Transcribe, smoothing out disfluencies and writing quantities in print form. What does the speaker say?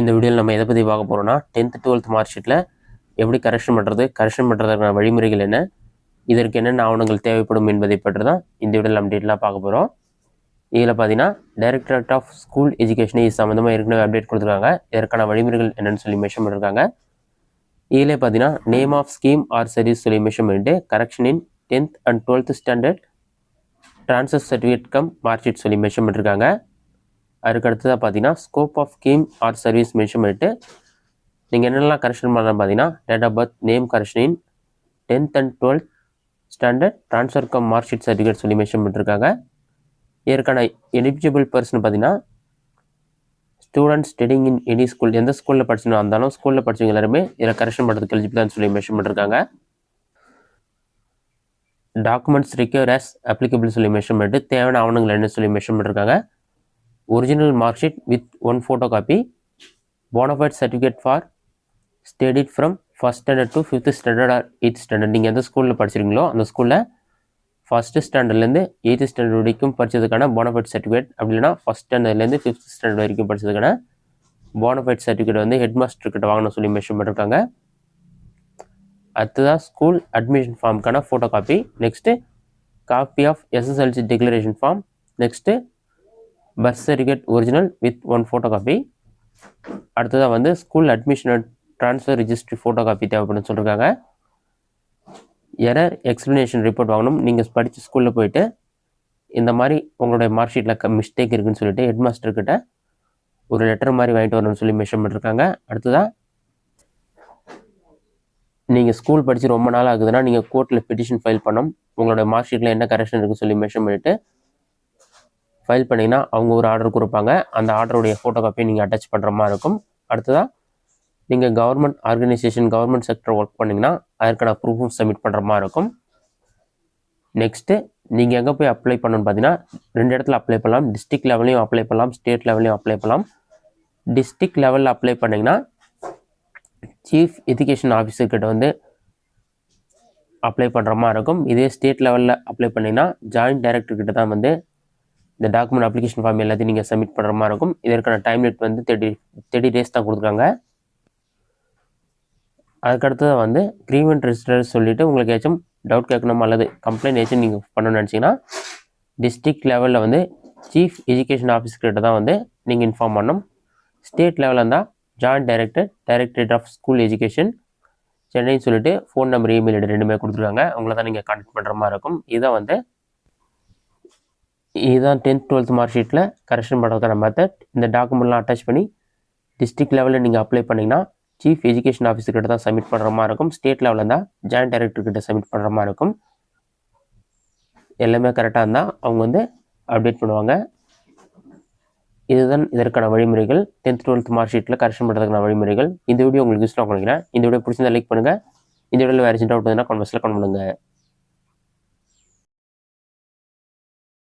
இந்த வீடியோவில் நம்ம எதை பற்றி பார்க்க போகிறோம்னா 10th 12th மார்க் ஷீட்டில் எப்படி கரெக்ஷன் பண்ணுறதுக்கான வழிமுறைகள் என்ன, இதற்கு என்னென்ன ஆவணங்கள் தேவைப்படும் என்பதை பற்றி தான் இந்த வீடியோவில் நம்ம டீட்டெயிலாக பார்க்க போகிறோம். இதில் பார்த்தீங்கன்னா டைரக்டரேட் ஆஃப் ஸ்கூல் எஜுகேஷன் இது சம்மந்தமாக ஏற்கனவே அப்டேட் கொடுத்துருக்காங்க. இதற்கான வழிமுறைகள் என்னென்னு சொல்லி மென்ஷன் பண்ணியிருக்காங்க. இதிலே பார்த்தீங்கன்னா name of scheme or service சொல்லி மென்ஷன் பண்ணிட்டு correction in 10th and 12th standard transfer certificate cum mark sheet சொல்லி மென்ஷன் பண்ணியிருக்காங்க. அதுக்கு அடுத்ததாக பார்த்தீங்கன்னா scope of scheme or service mention பண்ணிட்டு நீங்கள் என்னென்னலாம் கரெக்ஷன் பண்ணலாம் பார்த்தீங்கன்னா date of birth name correction in 10th and 12th standard transfer cum mark sheet certificate சொல்லி மென்ஷன் பண்ணியிருக்காங்க. இதற்கான எலிஜிபிள் பர்சன் பார்த்தீங்கன்னா students studying in any school, எந்த ஸ்கூலில் படிச்சுனா இருந்தாலும் ஸ்கூலில் படிச்சவங்க எல்லாருமே இதில் கரெக்ஷன் பண்ணுறதுக்கு எலிஜிபிளான்னு சொல்லி மென்ஷன் பண்ணியிருக்காங்க. டாக்குமெண்ட்ஸ் ரிக்யூர் ஆஸ் அப்ளிகபிள் சொல்லி மென்ஷன் பண்ணிட்டு தேவையான ஆவணங்கள் என்ன சொல்லி மென்ஷன் பண்ணியிருக்காங்க. Original mark sheet with 1 photocopy, bonafide certificate for studied from first standard to 5th standard or 8th standard. நீங்கள் எந்த ஸ்கூலில் படிச்சிருக்கீங்களோ அந்த ஸ்கூலில் ஃபஸ்ட்டு ஸ்டாண்டர்ட்லேருந்து 8th ஸ்டாண்டர்ட் வரைக்கும் படித்ததுக்கான போனஃபைட் சர்டிஃபிகேட், அப்படி இல்லைனா ஃபஸ்ட் ஸ்டாண்டர்ட்லேருந்து 5th ஸ்டாண்டர்ட் வரைக்கும் படித்ததுக்கான போனஃபைட் சர்டிஃபிகேட் வந்து ஹெட் மாஸ்டர் கிட்ட வாங்கணும் சொல்லி மென்ஷன் பண்ணியிருக்காங்க. அடுத்ததாக ஸ்கூல் அட்மிஷன் ஃபார்முக்கான photocopy, next copy of SSLC declaration form, next birth certificate original with 1 photocopy. அடுத்ததாக வந்து school admission transfer registry photocopy தேவைப்படுன்னு சொல்லியிருக்காங்க. எரர் எக்ஸ்ப்ளனேஷன் ரிப்போர்ட் வாங்கணும். நீங்கள் படித்த ஸ்கூலில் போயிட்டு இந்த மாதிரி உங்களுடைய மார்க் ஷீட்டில் மிஸ்டேக் இருக்குதுன்னு சொல்லிட்டு ஹெட் மாஸ்டர்கிட்ட ஒரு லெட்டர் மாதிரி வாங்கிட்டு வரணும்னு சொல்லி மென்ஷன் பண்ணியிருக்காங்க. அடுத்ததாக நீங்கள் ஸ்கூல் படித்து ரொம்ப நாள் ஆகுதுன்னா நீங்கள் கோர்ட்டில் பெட்டிஷன் ஃபைல் பண்ணணும். உங்களோட மார்க் ஷீட்டில் என்ன கரெக்ஷன் இருக்குன்னு சொல்லி மென்ஷன் பண்ணிவிட்டு ஃபைல் பண்ணிங்கன்னா அவங்க ஒரு ஆர்டர் கொடுப்பாங்க. அந்த ஆர்டருடைய ஃபோட்டோகாப்பியை நீங்கள் அட்டாச் பண்ணுற மாதிரி இருக்கும். அடுத்ததாக நீங்கள் government organisation government sector work பண்ணிங்கன்னா அதற்கான ப்ரூஃபும் சப்மிட் பண்ணுற மாதிரி இருக்கும். நெக்ஸ்ட்டு நீங்கள் எங்கே போய் அப்ளை பண்ணணும்னு பார்த்தீங்கன்னா 2 இடத்துல அப்ளை பண்ணலாம். டிஸ்ட்ரிக்ட் லெவல்லையும் அப்ளை பண்ணலாம், ஸ்டேட் லெவல்லையும் அப்ளை பண்ணலாம். டிஸ்ட்ரிக்ட் லெவலில் அப்ளை பண்ணிங்கன்னா சீஃப் எஜுகேஷன் ஆஃபீஸர்கிட்ட வந்து அப்ளை பண்ணுற மாதிரி இருக்கும். இதே ஸ்டேட் லெவலில் அப்ளை பண்ணிங்கன்னா ஜாயிண்ட் டைரக்டர்கிட்ட தான் வந்து இந்த டாக்குமெண்ட் அப்ளிகேஷன் ஃபார்ம் எல்லாத்தையும் நீங்கள் சப்மிட் பண்ணுற மாதிரி இருக்கும். இதற்கான டைம் லிமிட் வந்து 30 days தான் கொடுத்துருக்காங்க. அதுக்கடுத்தது வந்து கிரீவன்ட் ரெஜிஸ்டர் சொல்லிவிட்டு உங்களுக்கு ஏதாச்சும் டவுட் கேட்கணும் அல்லது கம்ப்ளைண்ட் ஏதாச்சும் நீங்கள் பண்ணணும்னு நினச்சிங்கன்னா டிஸ்ட்ரிக்ட் லெவலில் வந்து சீஃப் எஜுகேஷன் ஆஃபீஸர்கிட்ட தான் வந்து நீங்கள் இன்ஃபார்ம் பண்ணணும். ஸ்டேட் லெவலில் இருந்தால் joint directorate of school education சென்னைன்னு சொல்லிட்டு ஃபோன் நம்பர் இமெயில் ஐடி 2மே கொடுத்துருக்காங்க. அவங்கள தான் நீங்கள் கான்டாக்ட் பண்ணுற மாதிரி இருக்கும். இதுதான் 10th 12th மார்க் ஷீட்டில் கரெக்ஷன் பண்ணுறதுக்கான மெத்தட். இந்த டாக்குமெண்ட்லாம் அட்டாச் பண்ணி டிஸ்ட்ரிக்ட் லெவலில் நீங்கள் அப்ளை பண்ணிங்கன்னா சீஃப் எஜுகேஷன் ஆஃபீஸர்கிட்ட தான் சப்மிட் பண்ணுற மாதிரி இருக்கும். ஸ்டேட் லெவலில் இருந்தால் ஜாயிண்ட் டைரக்டர்கிட்ட சப்மிட் பண்ணுற மாதிரி இருக்கும். எல்லாமே கரெக்டாக இருந்தால் அவங்க வந்து அப்டேட் பண்ணுவாங்க. இதுதான் இதற்கான வழிமுறைகள். 10th 12th மார்க் ஷீட்டில் கரெக்ஷன் பண்ணுறதுக்கான வழிமுறைகள். இந்த வீடியோ உங்களுக்கு யூஸ்ஃபுல்லாக நினைக்கிறேன். இந்த வீடியோ பிடிச்சிருந்தா லைக் பண்ணுங்கள். இந்த வீடியோவில் வேறு டவுட் இருந்தால் கமெண்ட் பாக்ஸில் கமெண்ட் பண்ணுங்கள்.